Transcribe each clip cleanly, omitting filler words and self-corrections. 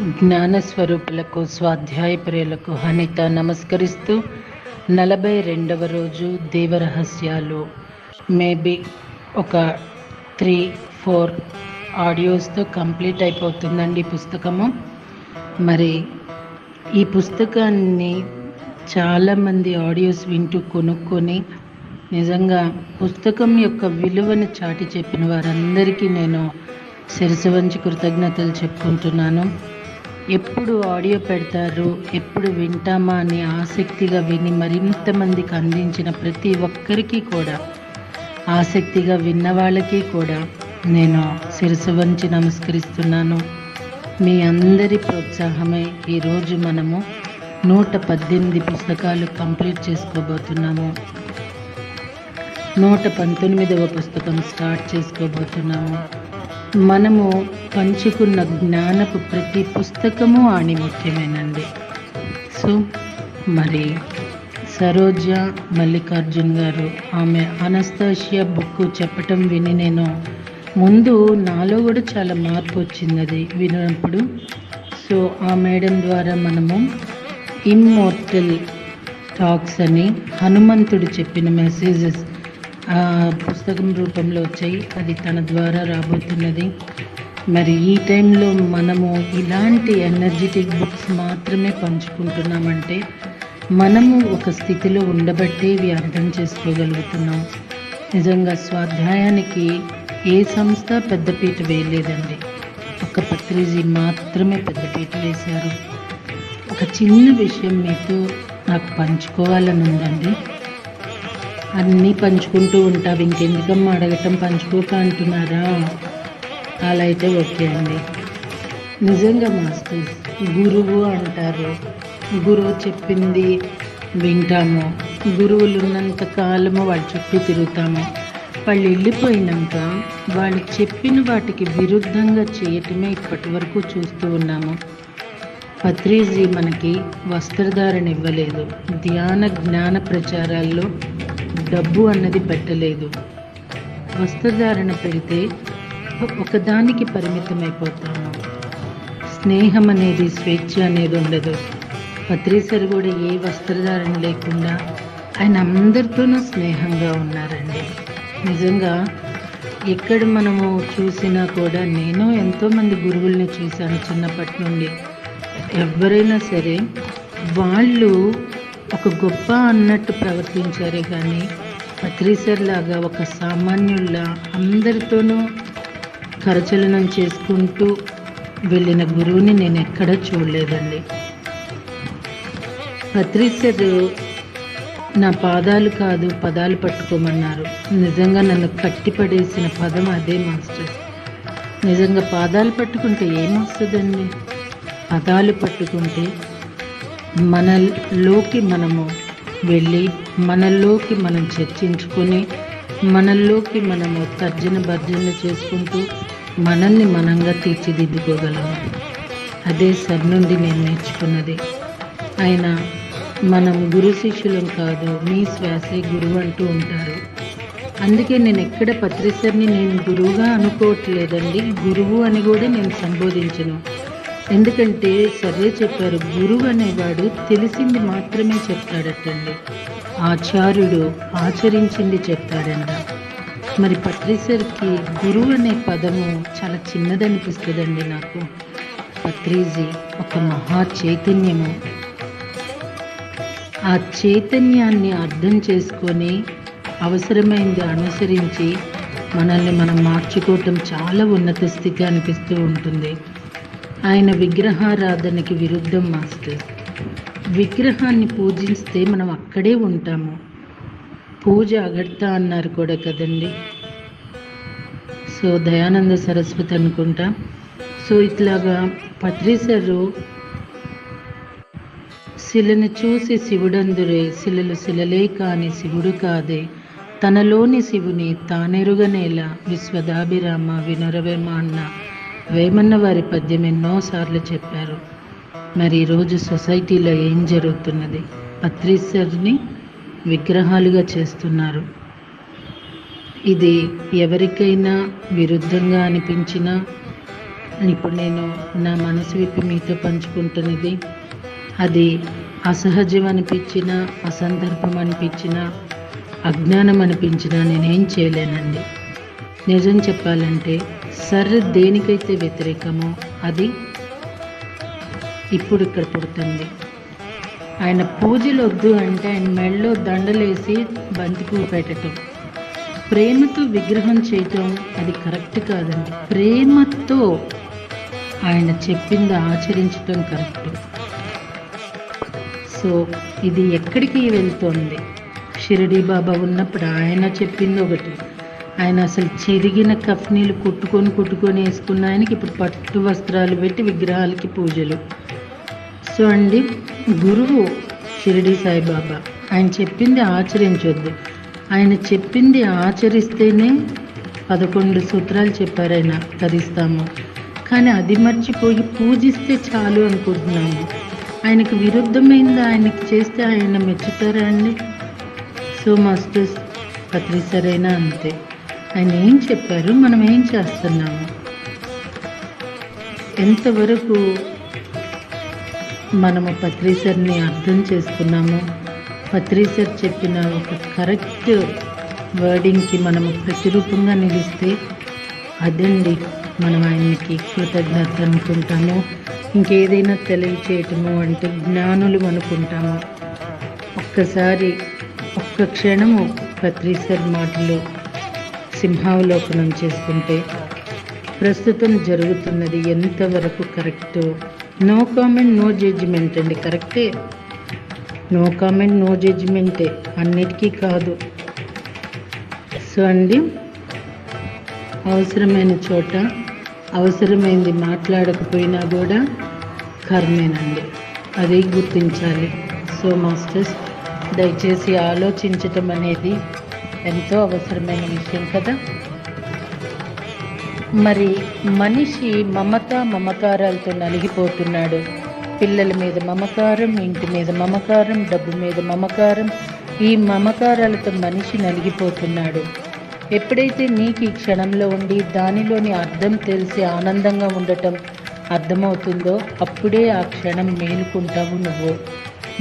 జ్ఞానస్వరూపులకు స్వాధ్యాయ ప్రియులకు హనిత నమస్కరిస్తూ 42వ రోజు దేవరహస్యాలు మేబీ ఒక 3-4 ఆడియోస్తో కంప్లీట్ అయిపోతుందండి ఈ పుస్తకము. మరి ఈ పుస్తకాన్ని చాలామంది ఆడియోస్ వింటూ కొనుక్కొని నిజంగా పుస్తకం యొక్క విలువను చాటి చెప్పిన వారందరికీ నేను శిరసు వంచి కృతజ్ఞతలు చెప్పుకుంటున్నాను. ఎప్పుడు ఆడియో పెడతారు, ఎప్పుడు వింటామా అని ఆసక్తిగా విని మరింత మందికి అందించిన ప్రతి ఒక్కరికి కూడా, ఆసక్తిగా విన్న వాళ్ళకి కూడా నేను శిరసు వంచి నమస్కరిస్తున్నాను. మీ అందరి ప్రోత్సాహమే ఈరోజు మనము 118 పుస్తకాలు కంప్లీట్ చేసుకోబోతున్నాము. 119వ పుస్తకం స్టార్ట్ చేసుకోబోతున్నాము. మనము పంచుకున్న జ్ఞానపు ప్రతి పుస్తకము ఆణిముత్యమేనండి. సో మరి సరోజ మల్లికార్జున్ గారు ఆమె అనస్తాషియా బుక్ చెప్పటం విని నేను ముందు నాలో కూడా చాలా మార్పు వచ్చింది అది విన్నప్పుడు. సో ఆ మేడం ద్వారా మనము ఇమ్మోర్టల్ టాక్స్ అని హనుమంతుడు చెప్పిన మెసేజెస్ పుస్తకం రూపంలో వచ్చాయి. అది తన ద్వారా రాబోతున్నది. మరి ఈ టైంలో మనము ఇలాంటి ఎనర్జెటిక్ బుక్స్ మాత్రమే పంచుకుంటున్నామంటే మనము ఒక స్థితిలో ఉండబట్టే ఇవి అర్థం చేసుకోగలుగుతున్నాం. నిజంగా స్వాధ్యాయానికి ఏ సంస్థ పెద్దపీట వేయలేదండి. ఒక పత్రిజీ మాత్రమే పెద్దపీట వేశారు. ఒక చిన్న విషయం మీతో నాకు పంచుకోవాలని ఉందండి. అన్నీ పంచుకుంటూ ఉంటావు, ఇంకెందుకమ్మా అడగటం, పంచుకోక అంటున్నారా? అలా అయితే ఓకే అండి. నిజంగా మాస్టర్స్ గురువు అంటారు, గురువు చెప్పింది వింటాము, గురువులు ఉన్నంత కాలము వాళ్ళ చుట్టూ తిరుగుతాము. వాళ్ళు వెళ్ళిపోయినాక వాళ్ళు చెప్పిన వాటికి విరుద్ధంగా చేయటమే ఇప్పటి వరకు చూస్తూ ఉన్నాము. పత్రిజీ మనకి వస్త్రధారణ ఇవ్వలేదు, ధ్యాన జ్ఞాన ప్రచారాల్లో డబ్బు అన్నది పెట్టలేదు. వస్త్రధారణ పెడితే ఒకదానికి పరిమితమైపోతాము. స్నేహం అనేది, స్వేచ్ఛ అనేది ఉండదు. పత్రిసర్ కూడా ఏ వస్త్రధారణ లేకుండా ఆయన అందరితోనూ స్నేహంగా ఉన్నారండి. నిజంగా ఎక్కడ మనము చూసినా కూడా, నేను ఎంతోమంది గురువుల్ని చూశాను చిన్నప్పటి నుండి. ఎవరైనా సరే వాళ్ళు ఒక గొప్ప అన్నట్టు ప్రవర్తించారే కానీ పత్రిసర్ లాగా ఒక సామాన్యుల్లా అందరితోనూ కరచలనం చేసుకుంటూ వెళ్ళిన గురువుని నేను ఎక్కడా చూడలేదండి. పత్రిసర్ నా పాదాలు కాదు పదాలు పట్టుకోమన్నారు. నిజంగా నన్ను కట్టిపడేసిన పదం అదే మాస్టర్. నిజంగా పాదాలు పట్టుకుంటే ఏమొస్తుందండి? పదాలు పట్టుకుంటే మనలోకి మనము వెళ్ళి, మనలోకి మనం చర్చించుకొని, మనలోకి మనము తర్జన భర్జనలు చేసుకుంటూ మనల్ని మనంగా తీర్చిదిద్దుకోగలము. అదే సార్ నుండి నేను నేర్చుకున్నది. ఆయన మనం గురు శిష్యులం కాదు, మీ శ్వాసే గురువు అంటూ ఉంటారు. అందుకే నేను ఎక్కడ పత్రిసర్ని నేను గురువుగా అనుకోవట్లేదండి, గురువు అని కూడా నేను సంబోధించను. ఎందుకంటే సరే చెప్పారు, గురువు అనేవాడు తెలిసింది మాత్రమే చెప్తాడటండి, ఆచార్యుడు ఆచరించింది చెప్తాడంట. మరి పత్రిసర్కి గురువు అనే పదము చాలా చిన్నదనిపిస్తుందండి నాకు. పత్రిజీ ఒక మహా చైతన్యము. ఆ చైతన్యాన్ని అర్థం చేసుకొని అవసరమైంది అనుసరించి మనల్ని మనం మార్చుకోవటం చాలా ఉన్నత స్థితి అనిపిస్తూ ఉంటుంది. ఆయన విగ్రహారాధనకి విరుద్ధం మాస్టర్. విగ్రహాన్ని పూజిస్తే మనం అక్కడే ఉంటాము. పూజ అగడతా అన్నారు కూడా కదండి. సో దయానంద సరస్వతి అనుకుంటా. సో ఇట్లాగా పత్రిసరు శిలను చూసి శివుడందురే, శిలలు శిలలే కాని శివుడు కాదే, తనలోని శివుని తానెరుగనేలా విశ్వదాభిరామ వినరవేమ అన్న వేమన్న వారి పద్యం ఎన్నోసార్లు చెప్పారు. మరి ఈరోజు సొసైటీలో ఏం జరుగుతున్నది? పత్రిసర్ని విగ్రహాలుగా చేస్తున్నారు. ఇది ఎవరికైనా విరుద్ధంగా అనిపించినా ఇప్పుడు నేను నా మనసు విప్పి మీతో పంచుకుంటున్నది అది అసహజం అనిపించినా, అసందర్భం అనిపించినా, అజ్ఞానం అనిపించినా నేనేం చేయలేనండి. నిజం చెప్పాలంటే దేనికైతే వ్యతిరేకమో అది ఇప్పుడు ఇక్కడ పుడుతుంది. ఆయన పూజలు వద్దు అంటే ఆయన మెడలో దండలేసి బంతి పువ్వు పెట్టడం, ప్రేమతో విగ్రహం చేయటం అది కరెక్ట్ కాదండి. ప్రేమతో ఆయన చెప్పింది ఆచరించటం కరెక్ట్. సో ఇది ఎక్కడికి వెళ్తోంది? షిరిడి బాబా ఉన్నప్పుడు ఆయన చెప్పింది ఒకటి, ఆయన అసలు చిరిగిన కఫ్నీలు కుట్టుకొని వేసుకున్న ఆయనకి ఇప్పుడు పట్టు వస్త్రాలు పెట్టి విగ్రహాలకి పూజలు. సో అండి, గురువు షిరిడి సాయిబాబా ఆయన చెప్పింది ఆచరించొద్దు, ఆయన చెప్పింది ఆచరిస్తేనే 11 సూత్రాలు చెప్పారు ఆయన తరిస్తాము. కానీ అది మర్చిపోయి పూజిస్తే చాలు అనుకుంటున్నాము. ఆయనకు విరుద్ధమైంది ఆయనకి చేస్తే ఆయన మెచ్చుతారా అండి? సో మాస్టర్స్ పత్రి సరైనా అంతే, ఆయన ఏం చెప్పారు, మనం ఏం చేస్తున్నాము, ఎంతవరకు మనము పత్రిసర్ని అర్థం చేసుకున్నాము, పత్రిసర్ చెప్పిన ఒక కరెక్ట్ వర్డింగ్కి మనము ప్రతిరూపంగా నిలిస్తే అదండి మనం ఆయనకి కృతజ్ఞత అనుకుంటాము. ఇంకేదైనా తెలియచేయటము అంటే జ్ఞానులు అనుకుంటాము. ఒక్క క్షణము పత్రిసర్ మాటలు సింహావలోకనం చేసుకుంటే ప్రస్తుతం జరుగుతున్నది ఎంతవరకు correct. No comment no judgement అండి, కరెక్టే. నో కామెంట్ నో జడ్జిమెంటే, అన్నిటికీ కాదు. సో అండి, అవసరమైన చోట అవసరమైంది మాట్లాడకపోయినా కూడా కర్మేనండి, అది గుర్తించాలి. సో మాస్టర్స్ దయచేసి ఆలోచించటం అనేది ఎంతో అవసరమైన విషయం కదా. మరి మనిషి మమకారాలతో నలిగిపోతున్నాడు. పిల్లల మీద మమకారం, ఇంటి మీద మమకారం, డబ్బు మీద మమకారం, ఈ మమకారాలతో మనిషి నలిగిపోతున్నాడు. ఎప్పుడైతే నీకు ఈ క్షణంలో ఉండి దానిలోని అర్థం తెలిసి ఆనందంగా ఉండటం అర్థమవుతుందో అప్పుడే ఆ క్షణం మేలుకుంటావు నువ్వు.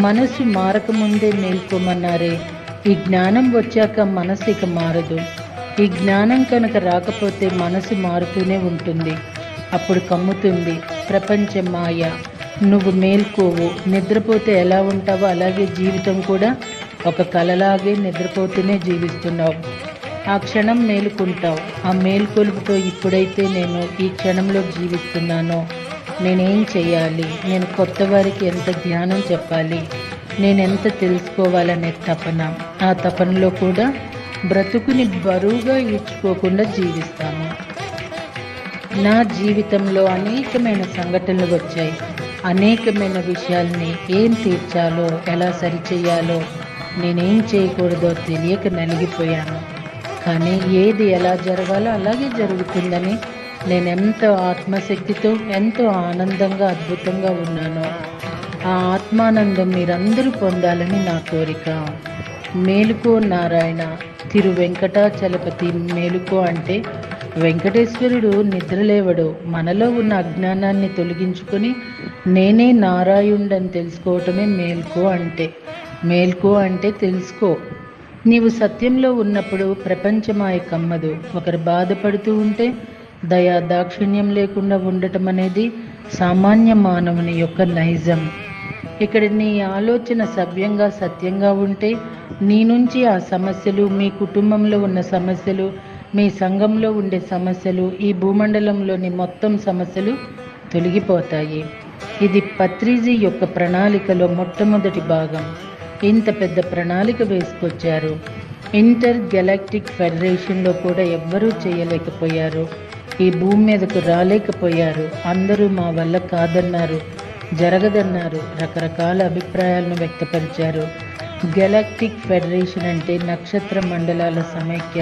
మనసు మారకముందే మేల్కోమన్నారే, ఈ జ్ఞానం వచ్చాక మనసు ఇక మారదు. ఈ జ్ఞానం కనుక రాకపోతే మనసు మారుతూనే ఉంటుంది, అప్పుడు కమ్ముతుంది ప్రపంచ మాయ. నువ్వు మేల్కోవు, నిద్రపోతే ఎలా ఉంటావో అలాగే జీవితం కూడా ఒక కలలాగే నిద్రపోతూనే జీవిస్తున్నావు. ఆ క్షణం మేలుకుంటావు. ఆ మేల్కొలుపుతో ఇప్పుడైతే నేను ఈ క్షణంలో జీవిస్తున్నానో నేనేం చేయాలి, నేను కొత్త వారికి ఎంత ధ్యానం చెప్పాలి, నేనెంత తెలుసుకోవాలనే తపన, ఆ తపనలో కూడా బ్రతుకుని బరువుగా ఈడ్చుకోకుండా జీవిస్తాము. నా జీవితంలో అనేకమైన సంఘటనలు వచ్చాయి. అనేకమైన విషయాల్ని ఏం తీర్చాలో, ఎలా సరిచేయాలో, నేనేం చేయకూడదో తెలియక నలిగిపోయాను. కానీ ఏది ఎలా జరగాలో అలాగే జరుగుతుందని నేను ఎంతో ఆత్మశక్తితో ఎంతో ఆనందంగా అద్భుతంగా ఉన్నాను. ఆ ఆత్మానందం మీరందరూ పొందాలని నా కోరిక. మేలుకో నారాయణ, తిరు వెంకటాచలపతి మేలుకో అంటే వెంకటేశ్వరుడు నిద్రలేవడు. మనలో ఉన్న అజ్ఞానాన్ని తొలగించుకొని నేనే నారాయణుడని తెలుసుకోవటమే మేల్కో అంటే. మేల్కో అంటే తెలుసుకో. నీవు సత్యంలో ఉన్నప్పుడు ప్రపంచమాయ కమ్మదు. ఒకరు బాధపడుతూ ఉంటే దయా దాక్షిణ్యం లేకుండా ఉండటం అనేది సామాన్య మానవుని యొక్క నైజం. ఇక్కడ నీ ఆలోచన సవ్యంగా సత్యంగా ఉంటే నీ నుంచి ఆ సమస్యలు, మీ కుటుంబంలో ఉన్న సమస్యలు, మీ సంఘంలో ఉండే సమస్యలు, ఈ భూమండలంలోని మొత్తం సమస్యలు తొలగిపోతాయి. ఇది పత్రిజీ యొక్క ప్రణాళికలో మొట్టమొదటి భాగం. ఇంత పెద్ద ప్రణాళిక వేసుకొచ్చారు. ఇంటర్ గెలాక్టిక్ ఫెడరేషన్లో కూడా ఎవ్వరూ చేయలేకపోయారు. ఈ భూమి మీదకు రాలేకపోయారు. అందరూ మా వల్ల కాదన్నారు, జరగదన్నారు, రకరకాల అభిప్రాయాలను వ్యక్తపరిచారు. గెలాక్టిక్ ఫెడరేషన్ అంటే నక్షత్ర మండలాల సమైక్య.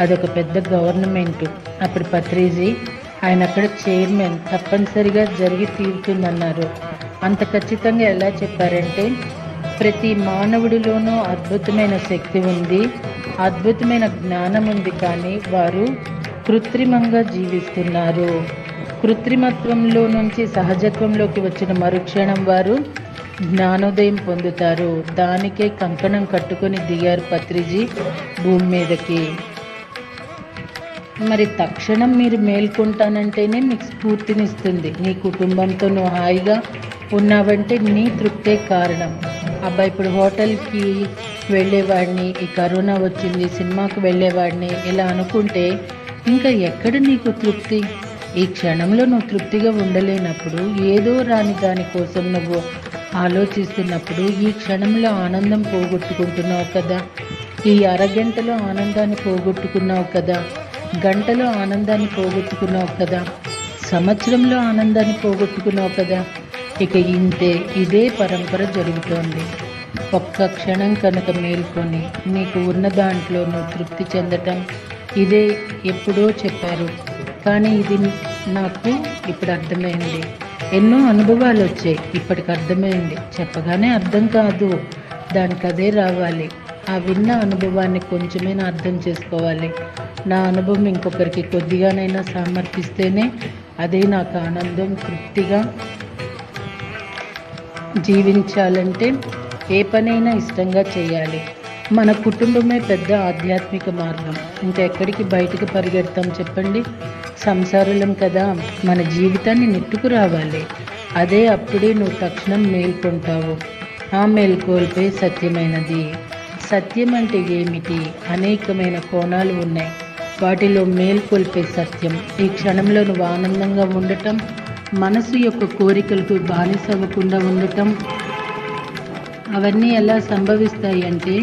అదొక పెద్ద గవర్నమెంటు. అప్పుడు పత్రిజీ ఆయన అక్కడ చైర్మన్, తప్పనిసరిగా జరిగి తీరుతుందన్నారు. అంత ఖచ్చితంగా ఎలా చెప్పారంటే, ప్రతి మానవుడిలోనూ అద్భుతమైన శక్తి ఉంది, అద్భుతమైన జ్ఞానం ఉంది, కానీ వారు కృత్రిమంగా జీవిస్తున్నారు. కృత్రిమత్వంలో నుంచి సహజత్వంలోకి వచ్చిన మరుక్షణం వారు జ్ఞానోదయం పొందుతారు. దానికే కంకణం కట్టుకొని దిగారు పత్రిజీ భూమి మీదకి. మరి తక్షణం మీరు మేల్కొంటానంటేనే మీకు స్ఫూర్తినిస్తుంది. నీ కుటుంబంతో నువ్వు హాయిగా ఉన్నావంటే నీ తృప్తే కారణం. అబ్బాయి ఇప్పుడు హోటల్కి వెళ్ళేవాడిని, ఈ కరోనా వచ్చింది, సినిమాకి వెళ్ళేవాడిని ఇలా అనుకుంటే ఇంకా ఎక్కడ నీకు తృప్తి? ఈ క్షణంలో నువ్వు తృప్తిగా ఉండలేనప్పుడు, ఏదో రాని దానికోసం నువ్వు ఆలోచిస్తున్నప్పుడు ఈ క్షణంలో ఆనందం పోగొట్టుకుంటున్నావు కదా. ఈ అరగంటలో ఆనందాన్ని పోగొట్టుకున్నావు కదా, గంటలో ఆనందాన్ని పోగొట్టుకున్నావు కదా, సంవత్సరంలో ఆనందాన్ని పోగొట్టుకున్నావు కదా. ఇక ఇంతే, ఇదే పరంపర జరుగుతోంది. ఒక్క క్షణం కనుక మేల్కొని నీకు ఉన్న దాంట్లో నువ్వు తృప్తి చెందటం, ఇదే ఎప్పుడో చెప్పారు, కానీ ఇది నాకు ఇప్పుడు అర్థమైంది. ఎన్నో అనుభవాలు వచ్చాయి, ఇప్పటికి అర్థమైంది. చెప్పగానే అర్థం కాదు, దానికి అదే రావాలి. ఆ విన్న అనుభవాన్ని కొంచెమైనా అర్థం చేసుకోవాలి. నా అనుభవం ఇంకొకరికి కొద్దిగానైనా సమర్పిస్తేనే అదే నాకు ఆనందం. తృప్తిగా జీవించాలంటే ఏ పనైనా ఇష్టంగా చేయాలి. మన కుటుంబమే పెద్ద ఆధ్యాత్మిక మార్గం. ఇంకా ఎక్కడికి బయటకు పరిగెడతాం చెప్పండి? సంసారులం కదా, మన జీవితాన్ని నెట్టుకు రావాలి. అదే అప్పుడే నువ్వు తక్షణం మేల్కొంటావు. ఆ మేల్కొల్పే సత్యమైనది. సత్యం అంటే ఏమిటి? అనేకమైన కోణాలు ఉన్నాయి. వాటిలో మేల్కొల్పే సత్యం ఈ క్షణంలో నువ్వు ఆనందంగా ఉండటం, మనసు యొక్క కోరికలకు బానిసవ్వకుండా ఉండటం. అవన్నీ ఎలా సంభవిస్తాయి అంటే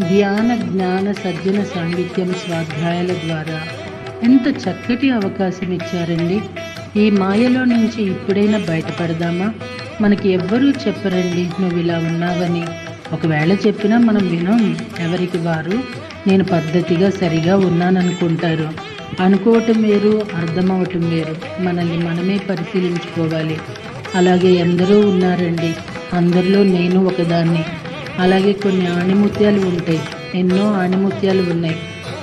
ధ్యాన, జ్ఞాన, సజ్జన సాంగత్యం, స్వాధ్యాయాల ద్వారా. ఎంత చక్కటి అవకాశం ఇచ్చారండి. ఈ మాయలో నుంచి ఇప్పుడైనా బయటపడదామా? మనకి ఎవ్వరూ చెప్పరండి నువ్వు ఇలా ఉన్నావని. ఒకవేళ చెప్పినా మనం వినం. ఎవరికి వారు నేను పద్ధతిగా సరిగా ఉన్నాననుకుంటారు. అనుకోవటం వేరు, అర్థమవటం వేరు. మనల్ని మనమే పరిశీలించుకోవాలి. అలాగే ఎందరో ఉన్నారండి, అందరిలో నేను ఒకదాన్ని. అలాగే కొన్ని ఆణిముత్యాలు ఉంటాయి, ఎన్నో ఆణిముత్యాలు ఉన్నాయి.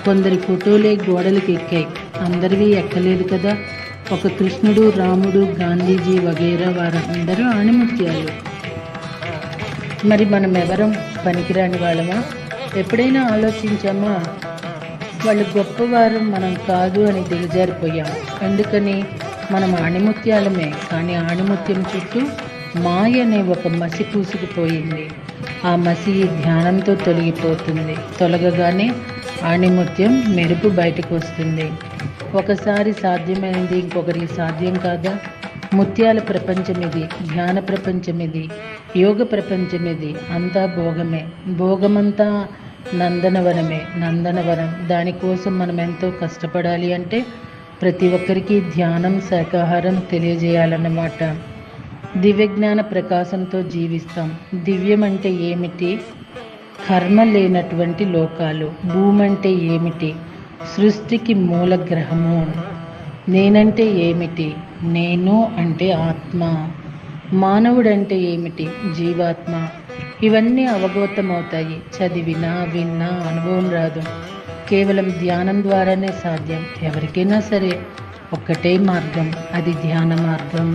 కొందరి ఫోటోలే గోడలకు ఎక్కాయి, అందరివి ఎక్కలేదు కదా. ఒక కృష్ణుడు, రాముడు, గాంధీజీ వగైరా వారందరూ ఆణిముత్యాలు. మరి మనం ఎవరం పనికిరాని వాళ్ళమా? ఎప్పుడైనా ఆలోచించామా? వాళ్ళు గొప్పవారు, మనం కాదు అని దిగజారిపోయాం. ఎందుకని? మనం ఆణిముత్యాలమే, కానీ ఆణిముత్యం చుట్టూ మాయ అనే ఒక మసి పూసుకుపోయింది. ఆ మసి ధ్యానంతో తొలగిపోతుంది. తొలగగానే ఆణిముత్యం మెరుపు బయటకు వస్తుంది. ఒకసారి సాధ్యమైనది ఇంకొకరికి సాధ్యం కాదా? ముత్యాల ప్రపంచం ఇది, ధ్యాన ప్రపంచం ఇది, యోగ ప్రపంచం ఇది. అంతా భోగమే. భోగమంతా నందనవనమే. నందనవనం, దానికోసం మనం ఎంతో కష్టపడాలి. అంటే ప్రతి ఒక్కరికి ధ్యానం, శాకాహారం తెలియజేయాలన్నమాట. దివ్యజ్ఞాన ప్రకాశంతో జీవిస్తాం. దివ్యం అంటే ఏమిటి? కర్మ లేనటువంటి లోకాలు. భూమి అంటే ఏమిటి? సృష్టికి మూల గ్రహము. నేనంటే ఏమిటి? నేను అంటే ఆత్మ. మానవుడంటే ఏమిటి? జీవాత్మ. ఇవన్నీ అవగతమవుతాయి. చదివినా విన్నా అనుభవం రాదు. కేవలం ధ్యానం ద్వారానే సాధ్యం. ఎవరికైనా సరే ఒక్కటే మార్గం, అది ధ్యాన మార్గం.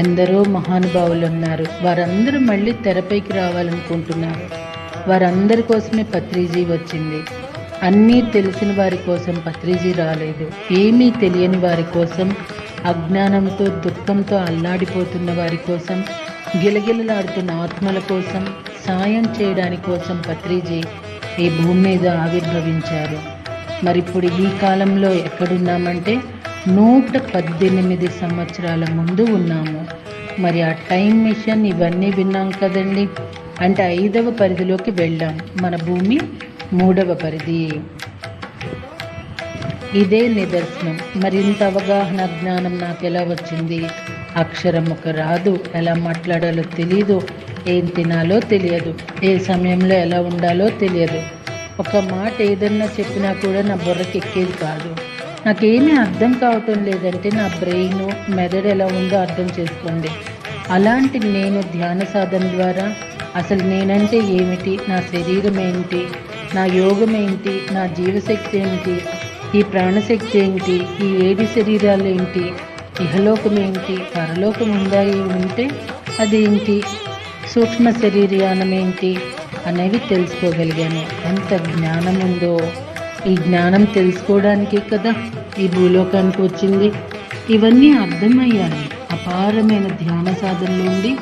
ఎందరో మహానుభావులు ఉన్నారు, వారందరూ మళ్ళీ తెరపైకి రావాలనుకుంటున్నారు. వారందరి కోసమే పత్రిజీ వచ్చింది. అన్నీ తెలిసిన వారి కోసం పత్రిజీ రాలేదు. ఏమీ తెలియని వారి కోసం, అజ్ఞానంతో దుఃఖంతో అల్లాడిపోతున్న వారి కోసం, గిలగిలలాడుతున్న ఆత్మల కోసం, సాయం చేయడానికి కోసం పత్రిజీ ఈ భూమి మీద ఆవిర్భవించారు. మరిప్పుడు ఈ కాలంలో ఎక్కడున్నామంటే 118 సంవత్సరాల ముందు ఉన్నాము. మరి ఆ టైం మిషన్ ఇవన్నీ విన్నాం కదండి. అంటే 5వ పరిధిలోకి వెళ్ళాం. మన భూమి 3వ పరిధి. ఇదే నిదర్శనం. మరింత అవగాహన, జ్ఞానం నాకు ఎలా వచ్చింది? అక్షరం ఒక రాదు, ఎలా మాట్లాడాలో తెలియదు, ఏం తినాలో తెలియదు, ఏ సమయంలో ఎలా ఉండాలో తెలియదు. ఒక మాట ఏదన్నా చెప్పినా కూడా నా బుర్రకి ఎక్కేది కాదు. నాకేమీ అర్థం కావటం లేదంటే నా బ్రెయిన్, మెదడు ఎలా ఉందో అర్థం చేసుకోండి. అలాంటి నేను ధ్యాన సాధన ద్వారా అసలు నేనంటే ఏమిటి, నా శరీరం ఏంటి, నా యోగం ఏంటి, నా జీవశక్తి ఏమిటి, ఈ ప్రాణశక్తి ఏంటి, ఈ 7 శరీరాలు ఏంటి, ఇహలోకం ఏంటి, పరలోకం ఉందా ఉంటే అదేంటి, సూక్ష్మ శరీరయానం ఏంటి అనేవి తెలుసుకోగలిగాను. ఎంత జ్ఞానం ఉందో, ఈ జ్ఞానం తెలుసుకోవడానికే కదా ఈ భూలోకానికి వచ్చింది. ఇవన్నీ అర్థమయ్యాయి. అపారమైన ధ్యాన సాధన నుండి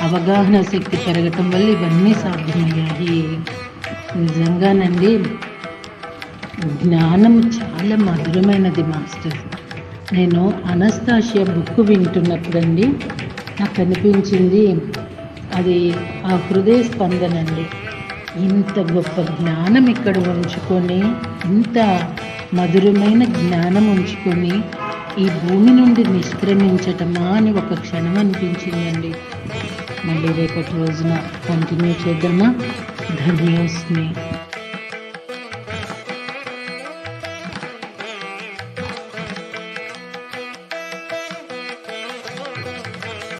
అవగాహన శక్తి పెరగటం వల్ల ఇవన్నీ సాధ్యమయ్యాయి. నిజంగానండి జ్ఞానం చాలా మధురమైనది మాస్టర్. నేను అనస్తాషియా బుక్ వింటున్నప్పుడండి నాకు అనిపించింది అది ఆ హృదయ స్పందన అండి. ఇంత గొప్ప జ్ఞానం ఇక్కడ ఉంచుకొని, ఇంత మధురమైన జ్ఞానం ఉంచుకొని ఈ భూమి నుండి నిష్క్రమించటమా అని ఒక క్షణం అనిపించిందండి. మళ్ళీ రేపటి రోజున కంటిన్యూ చేద్దామా? ధన్యోస్మి.